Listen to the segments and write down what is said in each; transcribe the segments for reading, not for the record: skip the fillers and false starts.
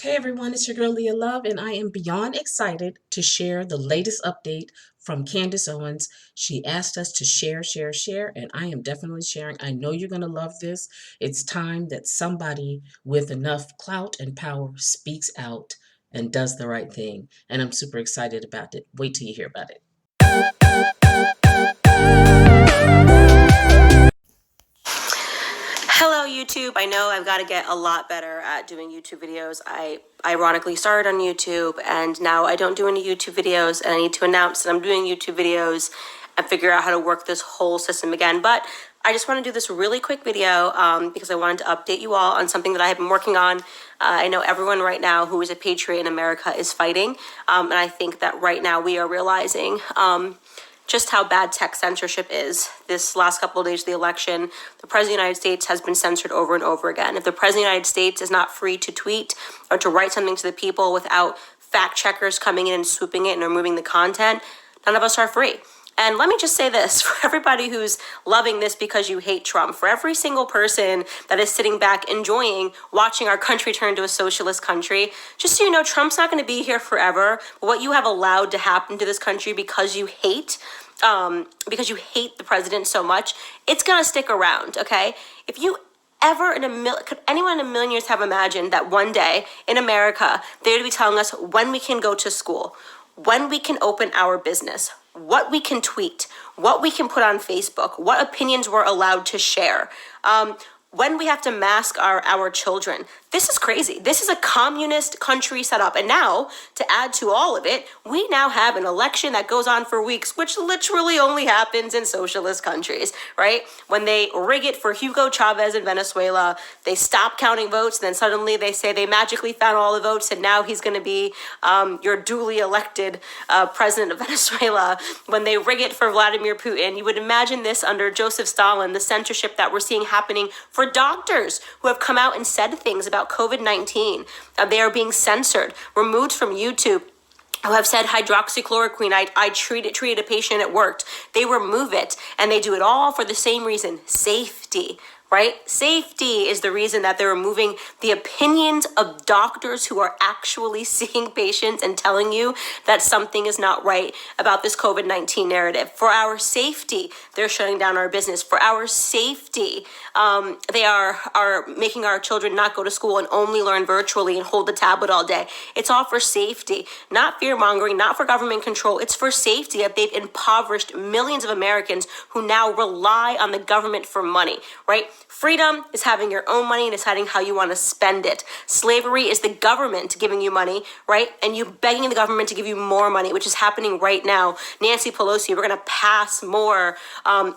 Hey everyone, it's your girl Leah Love, and I am beyond excited to share the latest update from Candace Owens. She asked us to share, and I am definitely sharing. I know you're going to love this. It's time that somebody with enough clout and power speaks out and does the right thing, and I'm super excited about it. Wait till you hear about it. Hello YouTube. I know I've got to get a lot better at doing YouTube videos. I ironically started on YouTube and now I don't do any YouTube videos, and I need to announce that I'm doing YouTube videos and figure out how to work this whole system again. But I just want to do this really quick video because I wanted to update you all on something that I have been working on. I know everyone right now who is a patriot in America is fighting, and I think that right now we are realizing just how bad tech censorship is. This last couple of days of the election, the President of the United States has been censored over and over again. If the President of the United States is not free to tweet or to write something to the people without fact checkers coming in and swooping it and removing the content, none of us are free. And let me just say this, for everybody who's loving this because you hate Trump, for every single person that is sitting back enjoying watching our country turn to a socialist country, just so you know, Trump's not going to be here forever. But what you have allowed to happen to this country because you hate the president so much, it's going to stick around, okay? If you ever could anyone in a million years have imagined that one day in America, they would be telling us when we can go to school, when we can open our business, what we can tweet, what we can put on Facebook, what opinions we're allowed to share, when we have to mask our children. This is crazy. This is a communist country set up. And now, to add to all of it, we now have an election that goes on for weeks, which literally only happens in socialist countries, right? When they rig it for Hugo Chavez in Venezuela, they stop counting votes, then suddenly they say they magically found all the votes, and now he's going to be your duly elected president of Venezuela. When they rig it for Vladimir Putin, you would imagine this under Joseph Stalin, the censorship that we're seeing happening for doctors who have come out and said things about COVID-19. They are being censored, removed from YouTube, who have said hydroxychloroquine, I treated a patient, it worked. They remove it, and they do it all for the same reason, safety. Right? Safety is the reason that they're removing the opinions of doctors who are actually seeing patients and telling you that something is not right about this COVID-19 narrative. For our safety, they're shutting down our business. For our safety, they are making our children not go to school and only learn virtually and hold the tablet all day. It's all for safety, not fear-mongering, not for government control. It's for safety that they've impoverished millions of Americans who now rely on the government for money, right? Freedom is having your own money and deciding how you want to spend it. Slavery is the government giving you money, right? And you begging the government to give you more money, which is happening right now. Nancy Pelosi, we're going to pass more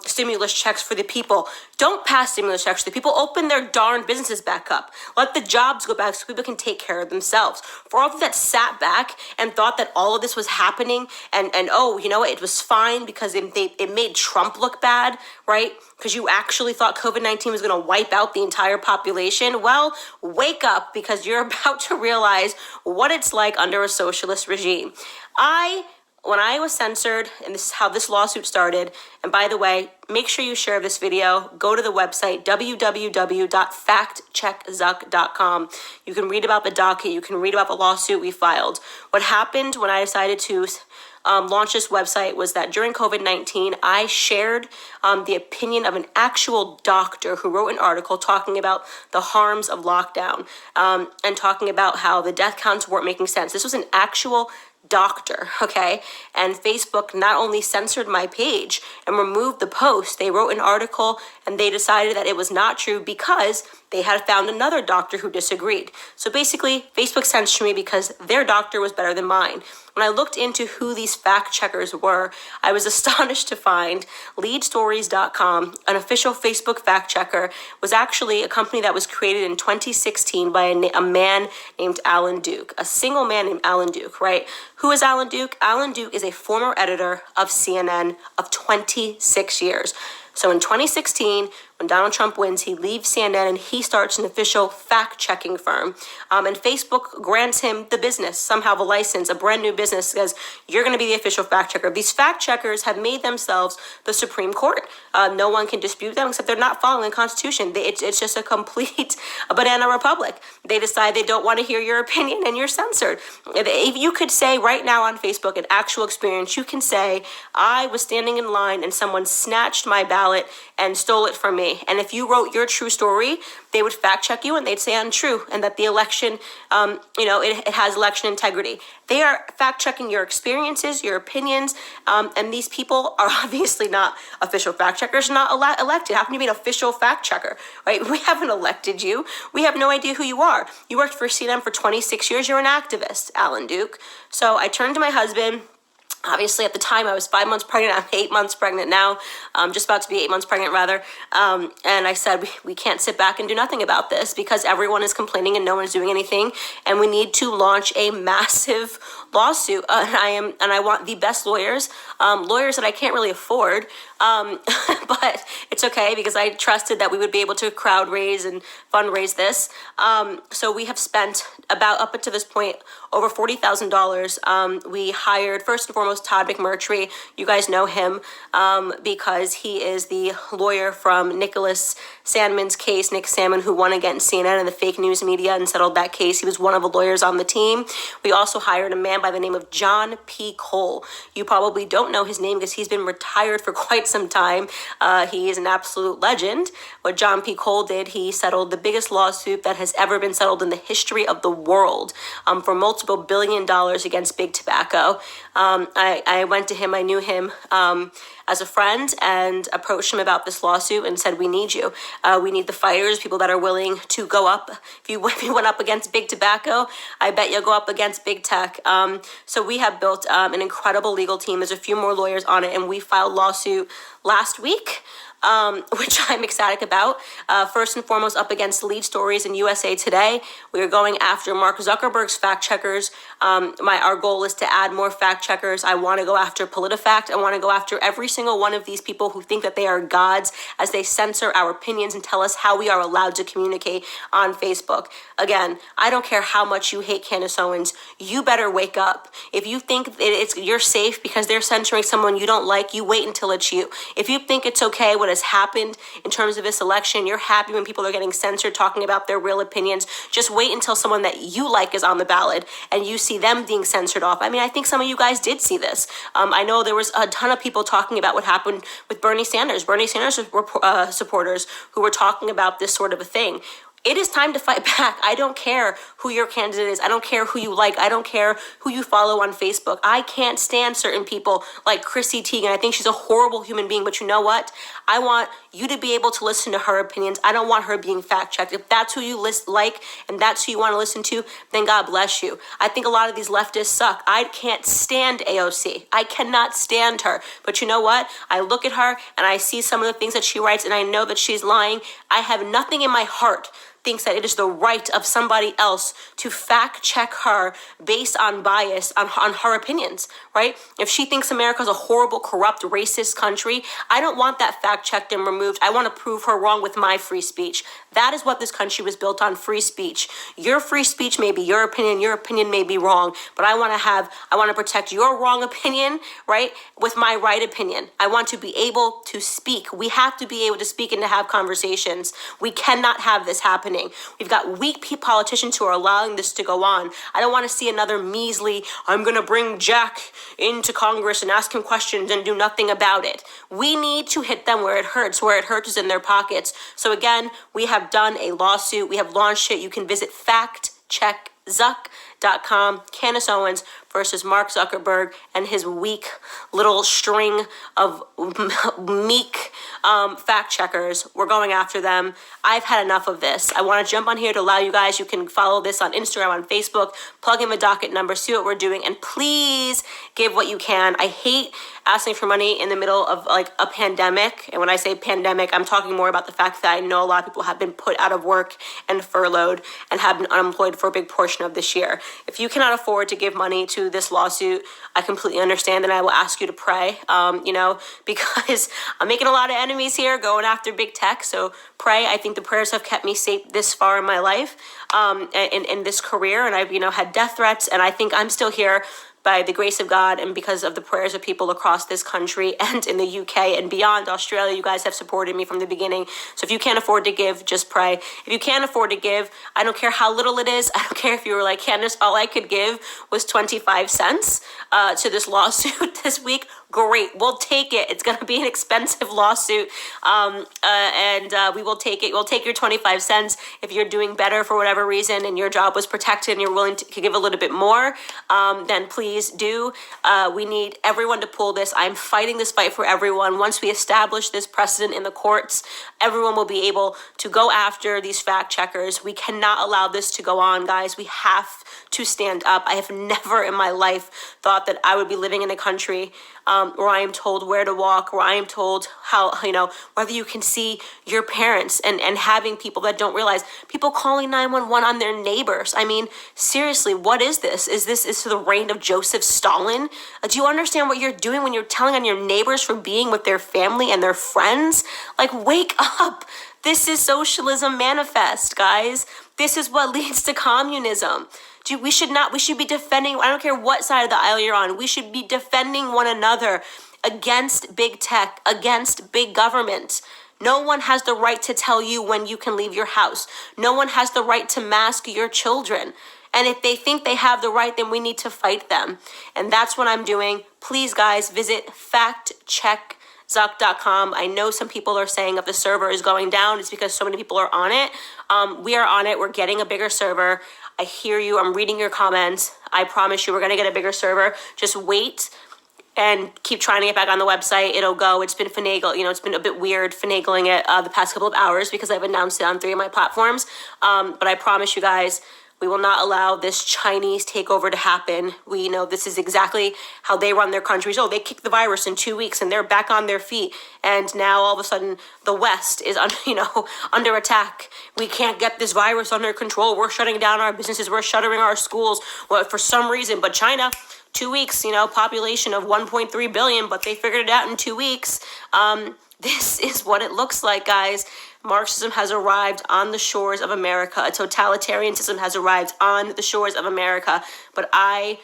stimulus checks for the people. Don't pass stimulus checks for the people. Open their darn businesses back up. Let the jobs go back so people can take care of themselves. For all of you that sat back and thought that all of this was happening and oh, you know what, it was fine because it made Trump look bad, right? Because you actually thought COVID-19 was going to wipe out the entire population. Well, wake up, because you're about to realize what it's like under a socialist regime. When I was censored, and this is how this lawsuit started, and by the way, make sure you share this video. Go to the website, www.factcheckzuck.com. You can read about the docket. You can read about the lawsuit we filed. What happened when I decided to launch this website was that during COVID-19, I shared the opinion of an actual doctor who wrote an article talking about the harms of lockdown and talking about how the death counts weren't making sense. This was an actual doctor, okay? And Facebook not only censored my page and removed the post, they wrote an article and they decided that it was not true because they had found another doctor who disagreed. So basically, Facebook censored me because their doctor was better than mine. When I looked into who these fact checkers were, I was astonished to find leadstories.com, an official Facebook fact checker, was actually a company that was created in 2016 by a man named Alan Duke, a single man named Alan Duke, right? Who is Alan Duke? Alan Duke is a former editor of CNN of 26 years. So in 2016, when Donald Trump wins, he leaves CNN and he starts an official fact-checking firm. And Facebook grants him the business, somehow the license, a brand new business, says you're going to be the official fact checker. These fact checkers have made themselves the Supreme Court. No one can dispute them except they're not following the Constitution. It's just a complete banana republic. They decide they don't want to hear your opinion and you're censored. If you could say right now on Facebook, an actual experience, you can say, I was standing in line and someone snatched my ballot and stole it from me. And if you wrote your true story, they would fact check you and they'd say untrue and that the election, it has election integrity. They are fact checking your experiences, your opinions, and these people are obviously not official fact checkers, not elected. How can you be an official fact checker, right? We haven't elected you. We have no idea who you are. You worked for CNN for 26 years. You're an activist, Alan Duke. So I turned to my husband. Obviously, at the time, I was 5 months pregnant. I'm 8 months pregnant now. Just about to be 8 months pregnant, rather. And I said, we can't sit back and do nothing about this because everyone is complaining and no one is doing anything. And we need to launch a massive lawsuit. And I want the best lawyers, lawyers that I can't really afford. But it's okay because I trusted that we would be able to crowd raise and fundraise this. So we have spent about, up until this point, over $40,000. We hired, first and foremost, Todd McMurtry. You guys know him because he is the lawyer from Nicholas Sandmann's case, Nick Sandmann, who won against CNN and the fake news media and settled that case. He was one of the lawyers on the team. We also hired a man by the name of John P. Cole. You probably don't know his name because he's been retired for quite some time. He is an absolute legend. What John P. Cole did, he settled the biggest lawsuit that has ever been settled in the history of the world for multiple $1 billion against big tobacco. I went to him, I knew him as a friend and approached him about this lawsuit and said, we need you. We need the fighters, people that are willing to go up. If you went up against big tobacco, I bet you'll go up against big tech. So we have built an incredible legal team. There's a few more lawyers on it, and we filed lawsuit last week. Which I'm ecstatic about. First and foremost, up against lead stories in USA Today. We are going after Mark Zuckerberg's fact checkers. Our goal is to add more fact checkers. I want to go after PolitiFact. I want to go after every single one of these people who think that they are gods as they censor our opinions and tell us how we are allowed to communicate on Facebook. Again, I don't care how much you hate Candace Owens. You better wake up. If you think you're safe because they're censoring someone you don't like, you wait until it's you. If you think it's okay what has happened in terms of this election, you're happy when people are getting censored talking about their real opinions, just wait until someone that you like is on the ballot and you see them being censored off. I mean, I think some of you guys did see this. I know there was a ton of people talking about what happened with Bernie Sanders supporters who were talking about this sort of a thing. It is time to fight back. I don't care who your candidate is. I don't care who you like. I don't care who you follow on Facebook. I can't stand certain people like Chrissy Teigen. I think she's a horrible human being, but you know what? I want you to be able to listen to her opinions. I don't want her being fact checked. If that's who you like and that's who you want to listen to, then God bless you. I think a lot of these leftists suck. I can't stand AOC. I cannot stand her. But you know what? I look at her and I see some of the things that she writes and I know that she's lying. I have nothing in my heart thinks that it is the right of somebody else to fact check her based on bias on her opinions, right? If she thinks America is a horrible, corrupt, racist country, I don't want that fact checked and removed. I want to prove her wrong with my free speech. That is what this country was built on, free speech. Your free speech may be your opinion may be wrong, but I want to protect your wrong opinion, right, with my right opinion. I want to be able to speak. We have to be able to speak and to have conversations. We cannot have this happen. We've got weak politicians who are allowing this to go on. I don't want to see another measly, I'm going to bring Jack into Congress and ask him questions and do nothing about it. We need to hit them where it hurts. Where it hurts is in their pockets. So again, we have done a lawsuit. We have launched it. You can visit factcheckzuck.com. Candace Owens versus Mark Zuckerberg and his weak little string of meek fact checkers. We're going after them. I've had enough of this. I want to jump on here to allow you guys. You can follow this on Instagram, on Facebook, plug in the docket number, see what we're doing, and please give what you can. I hate asking for money in the middle of like a pandemic. And when I say pandemic, I'm talking more about the fact that I know a lot of people have been put out of work and furloughed and have been unemployed for a big portion of this year. If you cannot afford to give money to to this lawsuit, I completely understand, and I will ask you to pray, because I'm making a lot of enemies here going after big tech. So pray. I think the prayers have kept me safe this far in my life, in this career. And I've, had death threats, and I think I'm still here by the grace of God and because of the prayers of people across this country and in the UK and beyond Australia. You guys have supported me from the beginning. So if you can't afford to give, just pray. If you can't afford to give, I don't care how little it is. I don't care if you were like, Candace, all I could give was 25 cents to this lawsuit this week. Great, we'll take it. It's going to be an expensive lawsuit, and we will take it. We'll take your 25 cents. If you're doing better for whatever reason and your job was protected and you're willing to give a little bit more, then please do. We need everyone to pull this. I'm fighting this fight for everyone. Once we establish this precedent in the courts, everyone will be able to go after these fact checkers. We cannot allow this to go on, guys. We have to stand up. I have never in my life thought that I would be living in a country where I am told where to walk, where I am told how, whether you can see your parents, and having people that don't realize, people calling 911 on their neighbors. I mean, seriously, what is this? Is this the reign of Joseph Stalin? Do you understand what you're doing when you're telling on your neighbors for being with their family and their friends? Like, wake up. This is socialism manifest, guys. This is what leads to communism. We should be defending, I don't care what side of the aisle you're on, we should be defending one another against big tech, against big government. No one has the right to tell you when you can leave your house. No one has the right to mask your children. And if they think they have the right, then we need to fight them. And that's what I'm doing. Please, guys, visit factcheckzuck.com. I know some people are saying if the server is going down, it's because so many people are on it. We are on it. We're getting a bigger server. I hear you. I'm reading your comments. I promise you we're going to get a bigger server. Just wait and keep trying to get back on the website. It'll go. It's been it's been a bit weird finagling it the past couple of hours because I've announced it on 3 of my platforms. But I promise you guys, we will not allow this Chinese takeover to happen. We know this is exactly how they run their countries. Oh, they kicked the virus in 2 weeks and they're back on their feet. And now all of a sudden the West is under attack. We can't get this virus under control. We're shutting down our businesses. We're shuttering our schools for some reason. But China, 2 weeks, population of 1.3 billion, but they figured it out in 2 weeks. This is what it looks like, guys. Marxism has arrived on the shores of America. A totalitarianism has arrived on the shores of America. But I'm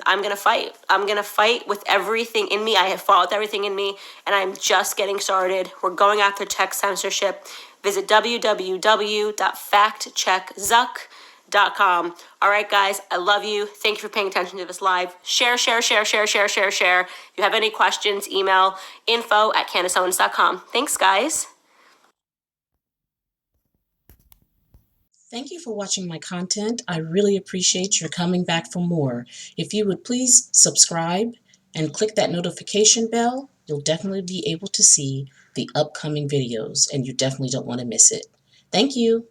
going to fight. I'm going to fight with everything in me. I have fought with everything in me, and I'm just getting started. We're going after tech censorship. Visit www.factcheckzuck.com. All right, guys, I love you. Thank you for paying attention to this live. Share, share, share, share, share, share, share. If you have any questions, email info@CandaceOwens.com. Thanks, guys. Thank you for watching my content. I really appreciate your coming back for more. If you would please subscribe and click that notification bell, you'll definitely be able to see the upcoming videos, and you definitely don't want to miss it. Thank you.